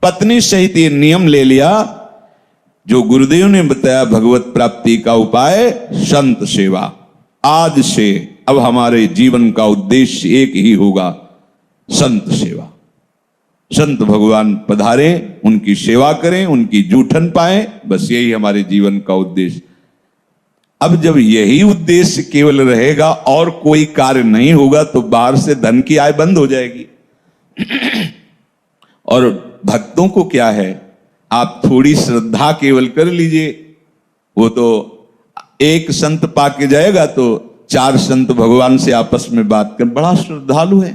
पत्नी सहित ये नियम ले लिया जो गुरुदेव ने बताया भगवत प्राप्ति का उपाय, संत सेवा। आज से अब हमारे जीवन का उद्देश्य एक ही होगा, संत सेवा। संत भगवान पधारे, उनकी सेवा करें, उनकी जूठन पाएं, बस यही हमारे जीवन का उद्देश्य। अब जब यही उद्देश्य केवल रहेगा और कोई कार्य नहीं होगा तो बाहर से धन की आय बंद हो जाएगी। और भक्तों को क्या है, आप थोड़ी श्रद्धा केवल कर लीजिए, वो तो एक संत पाके जाएगा तो 4 संत भगवान से आपस में बात कर, बड़ा श्रद्धालु है,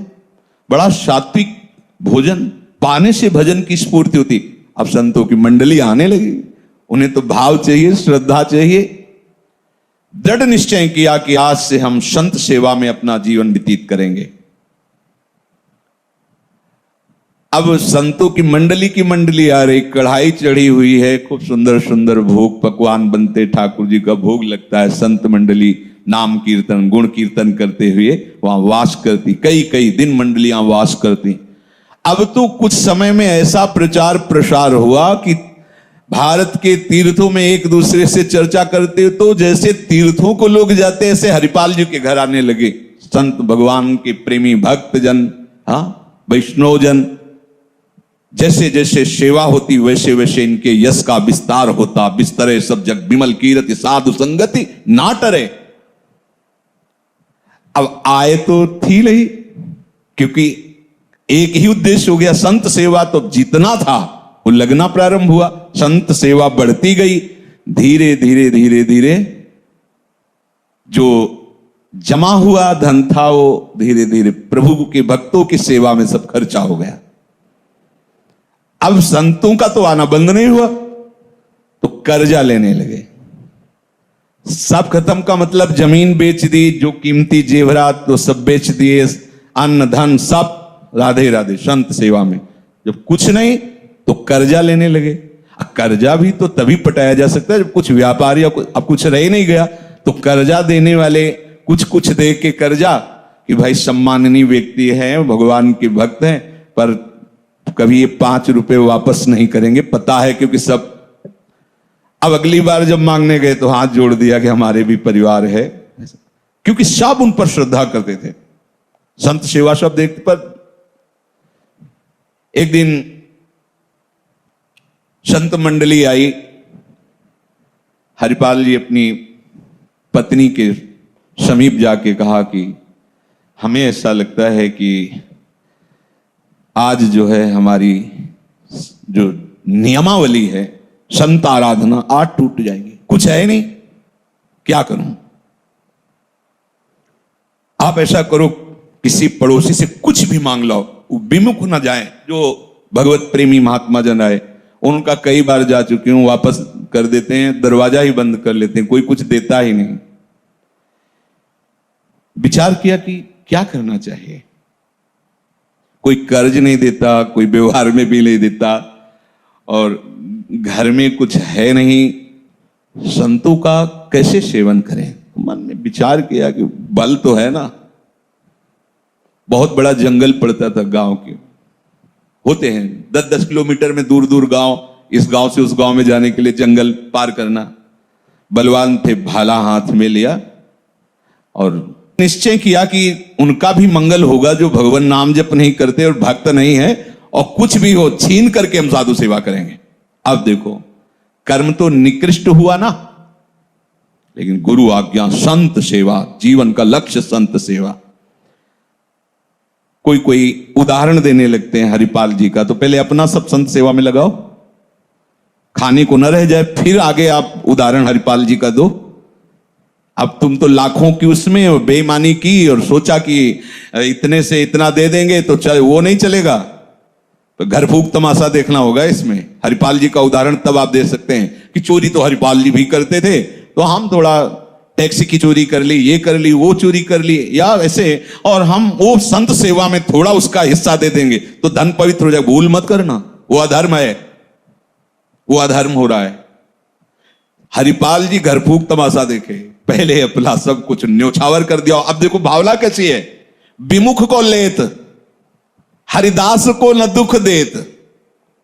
बड़ा सात्विक, भोजन पाने से भजन की स्फूर्ति होती। अब संतों की मंडली आने लगी, उन्हें तो भाव चाहिए, श्रद्धा चाहिए। दृढ़ निश्चय किया कि आज से हम संत सेवा में अपना जीवन व्यतीत करेंगे। अब संतों की मंडली आ रही, कढ़ाई चढ़ी हुई है, खूब सुंदर सुंदर भोग पकवान बनते, ठाकुर जी का भोग लगता है। संत मंडली नाम कीर्तन गुण कीर्तन करते हुए वहां वास करती, कई कई दिन मंडलियां वास करती। अब तो कुछ समय में ऐसा प्रचार प्रसार हुआ कि भारत के तीर्थों में एक दूसरे से चर्चा करते तो जैसे तीर्थों को लोग जाते ऐसे हरिपाल जी के घर आने लगे। संत भगवान के प्रेमी भक्त जन, वैष्णव जन, जैसे जैसे सेवा होती वैसे वैसे इनके यश का विस्तार होता। बिस्तरे सब जग विमल कीरति साधु संगति ना टरे। अब आय तो थी नहीं, क्योंकि एक ही उद्देश्य हो गया, संत सेवा। तो जितना था वो लगना प्रारंभ हुआ, संत सेवा बढ़ती गई। धीरे धीरे धीरे धीरे जो जमा हुआ धन था वो धीरे धीरे प्रभु के भक्तों की सेवा में सब खर्चा हो गया। अब संतों का तो आना बंद नहीं हुआ, तो कर्जा लेने लगे। सब खत्म का मतलब जमीन बेच दी, जो कीमती जेवरात तो सब बेच दिए, अन्न धन सब राधे राधे संत सेवा में। जब कुछ नहीं तो कर्जा लेने लगे। कर्जा भी तो तभी पटाया जा सकता है जब कुछ व्यापार या अब कुछ रह नहीं गया। तो कर्जा देने वाले कुछ कुछ दे के कर्जा कि भाई सम्माननीय व्यक्ति है, भगवान के भक्त हैं, पर कभी ये 5 रुपए वापस नहीं करेंगे, पता है, क्योंकि सब। अब अगली बार जब मांगने गए तो हाथ जोड़ दिया कि हमारे भी परिवार है, क्योंकि सब उन पर श्रद्धा करते थे। संत सेवा शब्द देखते पर एक दिन संत मंडली आई। हरिपाल जी अपनी पत्नी के समीप जाके कहा कि हमें ऐसा लगता है कि आज जो है हमारी जो नियमावली है संत आराधना आज टूट जाएगी, कुछ है नहीं, क्या करूं? आप ऐसा करो, किसी पड़ोसी से कुछ भी मांग लो, विमुख ना जाए। जो भगवत प्रेमी महात्मा जन आए, उनका कई बार जा चुकी हूं, वापस कर देते हैं, दरवाजा ही बंद कर लेते हैं, कोई कुछ देता ही नहीं। विचार किया कि क्या करना चाहिए। कोई कर्ज नहीं देता, कोई व्यवहार में भी नहीं देता, और घर में कुछ है नहीं, संतों का कैसे सेवन करें? मन में विचार किया कि बल तो है ना। बहुत बड़ा जंगल पड़ता था, गांव के होते हैं 10-10 किलोमीटर में दूर दूर गांव, इस गांव से उस गांव में जाने के लिए जंगल पार करना। बलवान थे, भाला हाथ में लिया और निश्चय किया कि उनका भी मंगल होगा जो भगवान नाम जप नहीं करते और भक्त नहीं है, और कुछ भी हो छीन करके हम साधु सेवा करेंगे। अब देखो, कर्म तो निकृष्ट हुआ ना, लेकिन गुरु आज्ञा संत सेवा, जीवन का लक्ष्य संत सेवा। कोई कोई उदाहरण देने लगते हैं हरिपाल जी का, तो पहले अपना सब संत सेवा में लगाओ, खाने को न रह जाए, फिर आगे आप उदाहरण हरिपाल जी का दो। अब तुम तो लाखों की उसमें बेईमानी की और सोचा कि इतने से इतना दे देंगे तो चल, वो नहीं चलेगा, तो घर फूक तमाशा देखना होगा इसमें। हरिपाल जी का उदाहरण तब आप दे सकते हैं कि चोरी तो हरिपाल जी भी करते थे, तो हम थोड़ा टैक्सी की चोरी कर ली, ये कर ली, वो चोरी कर ली, या वैसे, और हम वो संत सेवा में थोड़ा उसका हिस्सा दे देंगे तो धन पवित्र हो जाएगा। भूल मत करना, वो अधर्म है, वो अधर्म हो रहा है। हरिपाल जी घर फूक तमाशा देखे, पहले अपना सब कुछ न्योछावर कर दिया। अब देखो भावना कैसी है, विमुख को लेत हरिदास को न दुख देत।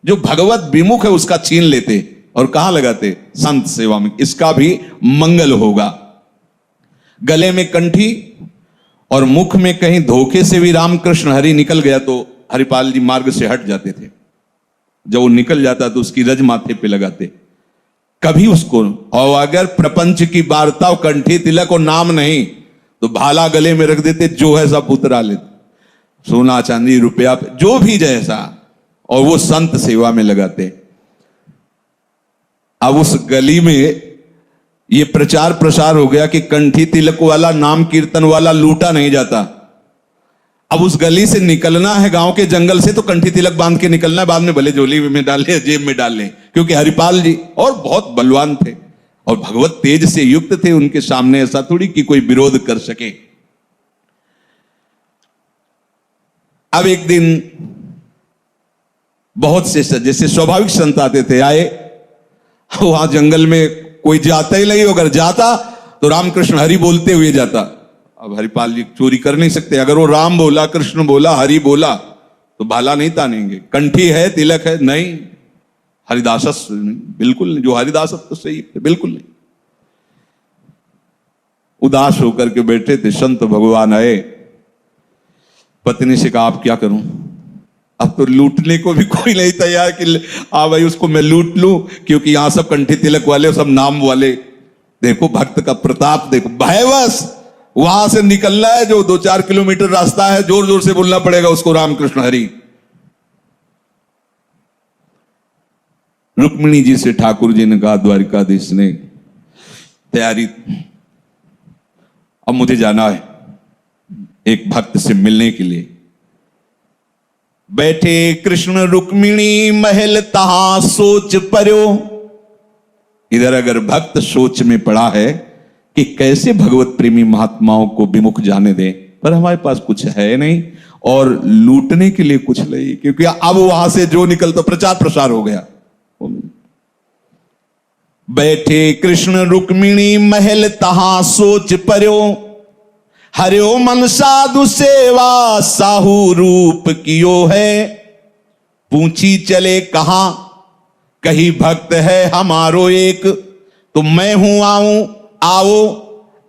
जो भगवत विमुख है उसका छीन लेते और कहां लगाते? संत सेवा में। इसका भी मंगल होगा। गले में कंठी और मुख में कहीं धोखे से भी रामकृष्ण हरि निकल गया तो हरिपाल जी मार्ग से हट जाते थे। जब वो निकल जाता तो उसकी रज माथे पे लगाते, कभी उसको। और अगर प्रपंच की वार्ता और कंठी तिलक और नाम नहीं तो भाला गले में रख देते, जो है सब उतरा लेते, सोना चांदी रुपया जो भी जैसा, और वो संत सेवा में लगाते। अब उस गली में ये प्रचार प्रसार हो गया कि कंठी तिलक वाला, नाम कीर्तन वाला लूटा नहीं जाता। अब उस गली से निकलना है गांव के जंगल से तो कंठी तिलक बांध के निकलना है, बाद में भले झोली में डाल ले, जेब में डाल ले, क्योंकि हरिपाल जी और बहुत बलवान थे और भगवत तेज से युक्त थे। उनके सामने ऐसा थोड़ी कि कोई विरोध कर सके। अब एक दिन बहुत से जैसे स्वाभाविक संत आते थे, आए, वहां जंगल में कोई जाता ही नहीं, अगर जाता तो रामकृष्ण हरि बोलते हुए जाता। अब हरिपाल जी चोरी कर नहीं सकते, अगर वो राम बोला, कृष्ण बोला, हरि बोला तो भाला नहीं तानेंगे। कंठी है, तिलक है, नहीं, हरिदासस बिल्कुल नहीं, जो हरिदासस तो सही है, बिल्कुल नहीं। उदास होकर के बैठे थे, संत भगवान आए, पत्नी से कहा आप क्या करूं, अब तो लूटने को भी कोई नहीं तैयार कि भाई उसको मैं लूट लूं, क्योंकि यहां सब कंठी तिलक वाले, सब नाम वाले। देखो भक्त का प्रताप देखो, भयवश वहां से निकलना है, जो 2-4 किलोमीटर रास्ता है, जोर जोर से बोलना पड़ेगा उसको रामकृष्ण हरि। रुक्मिणी जी से ठाकुर जी ने कहा, द्वारिकाधीश ने, तैयारी, अब मुझे जाना है एक भक्त से मिलने के लिए। बैठे कृष्ण रुक्मिणी महल तहां सोच पर्यो। इधर अगर भक्त सोच में पड़ा है कि कैसे भगवत प्रेमी महात्माओं को विमुख जाने दें, पर हमारे पास कुछ है नहीं और लूटने के लिए कुछ नहीं, क्योंकि अब वहां से जो निकलता प्रचार प्रसार हो गया। बैठे कृष्ण रुक्मिणी महल तहां सोच पर्यो, हरियो मन साधु सेवा साहू रूप कियो है। पूछी चले कहां, कही भक्त है हमारो एक, तो मैं हूं आऊं, आओ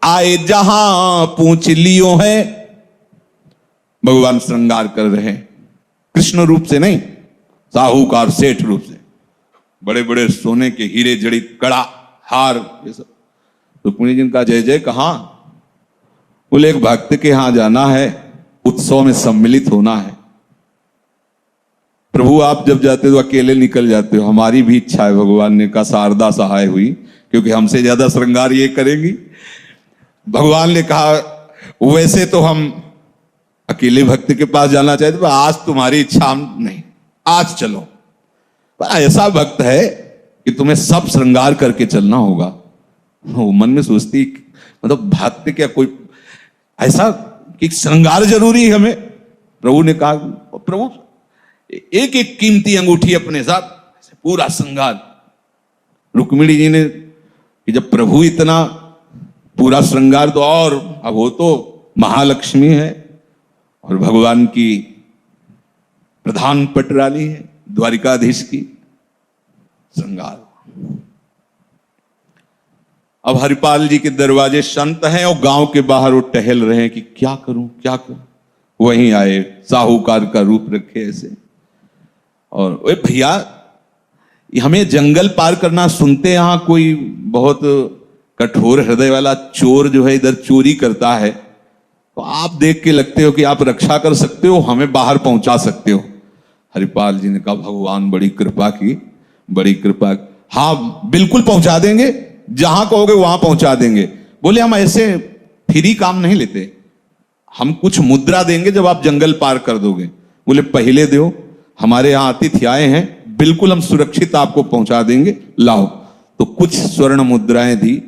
आए जहां पूछ लियो है। भगवान श्रृंगार कर रहे हैं, कृष्ण रूप से नहीं, साहूकार सेठ रूप से, बड़े बड़े सोने के हीरे जड़ित कड़ा हार ये सब। रुक्मिणी जी का जय जय कहां? बोले एक भक्त के यहां जाना है, उत्सव में सम्मिलित होना है। प्रभु आप जब जाते हो तो अकेले निकल जाते हो, हमारी भी इच्छा है। भगवान ने कहा शारदा सहाय हुई, क्योंकि हमसे ज्यादा श्रृंगार ये करेंगी। भगवान ने कहा वैसे तो हम अकेले भक्त के पास जाना चाहते, पर आज तुम्हारी इच्छा हम नहीं, आज चलो। पर ऐसा भक्त है कि तुम्हें सब श्रृंगार करके चलना होगा। वो मन में सोचती, मतलब भक्त क्या कोई ऐसा कि श्रृंगार जरूरी है हमें? प्रभु ने कहा, प्रभु एक एक कीमती अंगूठी अपने साथ, पूरा श्रृंगार। रुक्मिणी जी ने कि जब प्रभु इतना पूरा श्रृंगार, तो और अब वो तो महालक्ष्मी है और भगवान की प्रधान पटरानी है, द्वारिकाधीश की श्रृंगार। अब हरिपाल जी के दरवाजे संत हैं और गांव के बाहर वो टहल रहे हैं कि क्या करूं क्या करूं। वहीं आए, साहूकार का रूप रखे ऐसे, और ओए भैया हमें जंगल पार करना, सुनते यहां कोई बहुत कठोर हृदय वाला चोर जो है इधर चोरी करता है, तो आप देख के लगते हो कि आप रक्षा कर सकते हो, हमें बाहर पहुंचा सकते हो। हरिपाल जी ने कहा भगवान बड़ी कृपा की, बड़ी कृपा। हाँ बिल्कुल पहुंचा देंगे, जहां कहोगे वहां पहुंचा देंगे। बोले हम ऐसे फ्री काम नहीं लेते, हम कुछ मुद्रा देंगे जब आप जंगल पार कर दोगे। बोले पहले दो, हमारे यहां अतिथि आए हैं, बिल्कुल हम सुरक्षित आपको पहुंचा देंगे, लाओ। तो कुछ स्वर्ण मुद्राएं दी,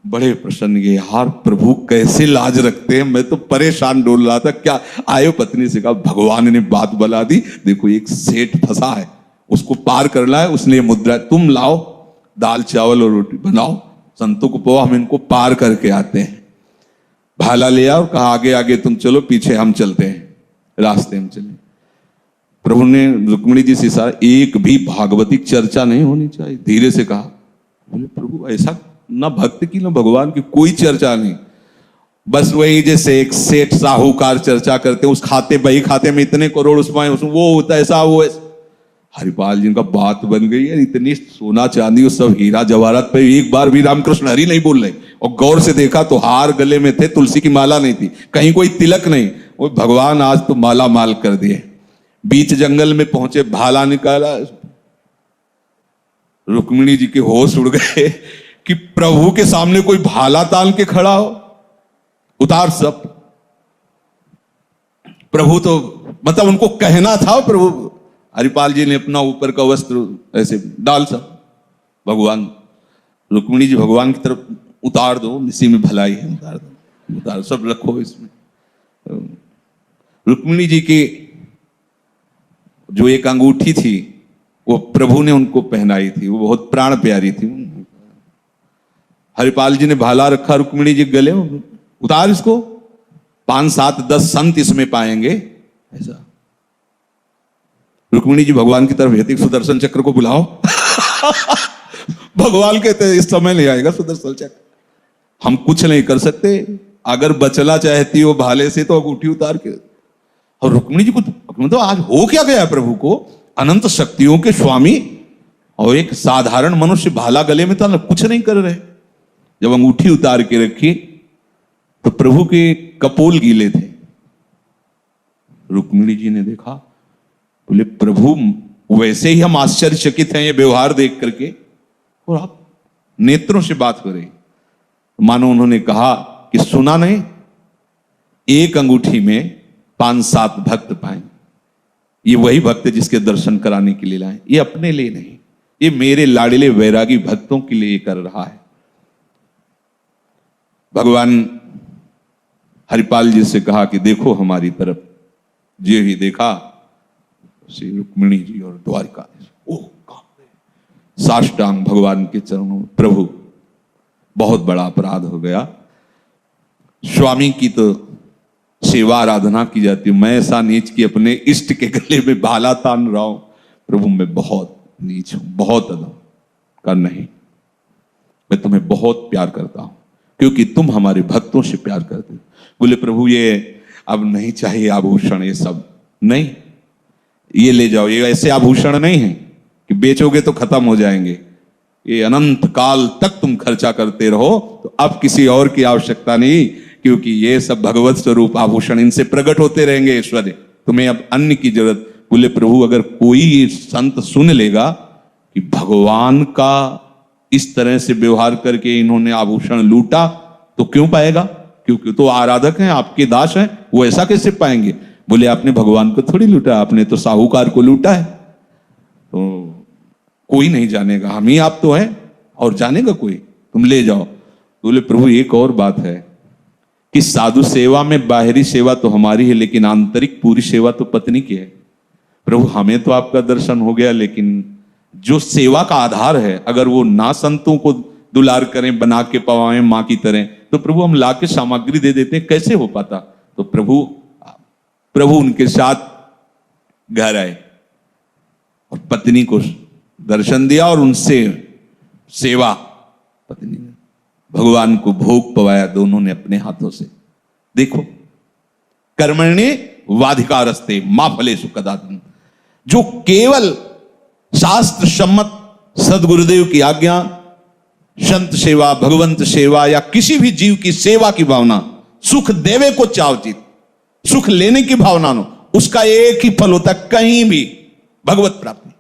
बड़े प्रसन्न ये, यार प्रभु कैसे लाज रखते हैं, मैं तो परेशान डोल रहा था। क्या आयो? पत्नी से कहा भगवान ने बात बता दी, देखो एक सेठ फंसा है, उसको पार करना है, उसने मुद्रा तुम लाओ, दाल चावल और रोटी बनाओ, संतों को पो, हम इनको पार करके आते हैं। भाला लिया और कहा आगे आगे तुम चलो, पीछे हम चलते हैं। रास्ते में चले, प्रभु ने रुक्मिणी जी से इशारा, एक भी भागवतिक चर्चा नहीं होनी चाहिए, धीरे से कहा। बोले प्रभु ऐसा ना भक्त की ना भगवान की कोई चर्चा नहीं, बस वही जैसे एक सेठ साहूकार चर्चा करते हैं, उस खाते बही खाते में इतने करोड़ उसमें वो होता है ऐसा वो ऐसा। हरिपाल जी का बात बन गई है, इतनी सोना चांदी उस सब हीरा जवाहरात पे एक बार भी रामकृष्ण हरि नहीं बोल रहे। और गौर से देखा तो हार गले में थे, तुलसी की माला नहीं थी, कहीं कोई तिलक नहीं। वो भगवान आज तो माला माल कर दिए। बीच जंगल में पहुंचे, भाला निकाला, रुक्मिणी जी के होश उड़ गए कि प्रभु के सामने कोई भाला तान के खड़ा हो, उतार सब। प्रभु तो मतलब उनको कहना था, प्रभु हरिपाल जी ने अपना ऊपर का वस्त्र ऐसे डाल सब, भगवान रुक्मिणी जी भगवान की तरफ, उतार दो, इसी में भलाई है, उतार दो, उतार सब रखो इसमें। रुक्मिणी जी की जो एक अंगूठी थी वो प्रभु ने उनको पहनाई थी, वो बहुत प्राण प्यारी थी। हरिपाल जी ने भाला रखा रुक्मिणी जी गले, उतार इसको, 5, 7, 10 संत इसमें पाएंगे ऐसा। रुक्मिणी जी भगवान की तरफ भेजती, सुदर्शन चक्र को बुलाओ। भगवान कहते इस समय नहीं आएगा सुदर्शन चक्र, हम कुछ नहीं कर सकते, अगर बचना चाहती हो भाले से तो अंगूठी उतार के। और रुक्मिणी जी को मतलब आज हो क्या गया, प्रभु को अनंत शक्तियों के स्वामी और एक साधारण मनुष्य भाला गले में था, कुछ नहीं कर रहे। जब अंगूठी उतार के रखी तो प्रभु के कपोल गीले थे। रुक्मिणी जी ने देखा, बोले प्रभु वैसे ही हम आश्चर्यचकित हैं ये व्यवहार देख करके, और आप नेत्रों से बात कर रहे। मानो उन्होंने कहा कि सुना नहीं, एक अंगूठी में 5-7 भक्त पाए, ये वही भक्त जिसके दर्शन कराने के लिए लाए, ये अपने लिए नहीं, ये मेरे लाडले वैरागी भक्तों के लिए कर रहा है। भगवान हरिपाल जी से कहा कि देखो हमारी तरफ, जे ही देखा श्री रुक्मिणी जी और द्वारिका, साष्टांग भगवान के चरणों, प्रभु बहुत बड़ा अपराध हो गया, स्वामी की तो सेवा आराधना की जाती है, मैं ऐसा नीच कि अपने इष्ट के गले में भाला तान रहा हूं। प्रभु मैं बहुत नीच हूं, बहुत अधम का नहीं, मैं तुम्हें बहुत प्यार करता हूं क्योंकि तुम हमारे भक्तों से प्यार करते हो। बोले प्रभु ये अब नहीं चाहिए आभूषण, ये सब नहीं, ये ले जाओ, ये ऐसे आभूषण नहीं है कि बेचोगे तो खत्म हो जाएंगे, ये अनंत काल तक तुम खर्चा करते रहो, तो अब किसी और की आवश्यकता नहीं, क्योंकि ये सब भगवत स्वरूप आभूषण, इनसे प्रकट होते रहेंगे ऐश्वर्य, तुम्हें अब अन्य की जरूरत। बोले प्रभु अगर कोई संत सुन लेगा कि भगवान का इस तरह से व्यवहार करके इन्होंने आभूषण लूटा, तो क्यों पाएगा, क्योंकि तो आराधक हैं, आपके दास हैं, वो ऐसा कैसे पाएंगे। बोले आपने भगवान को थोड़ी लूटा, आपने तो साहूकार को लूटा है, तो कोई नहीं जानेगा, हम ही आप तो हैं, और जानेगा कोई, तुम ले जाओ। बोले प्रभु एक और बात है कि साधु सेवा में बाहरी सेवा तो हमारी है, लेकिन आंतरिक पूरी सेवा तो पत्नी की है। प्रभु हमें तो आपका दर्शन हो गया, लेकिन जो सेवा का आधार है, अगर वो ना संतों को दुलार करें, बना के पवाएं मां की तरह, तो प्रभु हम ला के सामग्री दे देते, कैसे हो पाता। तो प्रभु उनके साथ घर आए और पत्नी को दर्शन दिया और उनसे सेवा, पत्नी ने भगवान को भोग पवाया, दोनों ने अपने हाथों से। देखो कर्मण्ये वाधिकारस्ते मां फलेषु कदाचन, जो केवल शास्त्र सम्मत सदगुरुदेव की आज्ञा, संत सेवा, भगवंत सेवा या किसी भी जीव की सेवा की भावना, सुख देवे को चावचित, सुख लेने की भावना नो, उसका एक ही फल होता, कहीं भी भगवत प्राप्ति।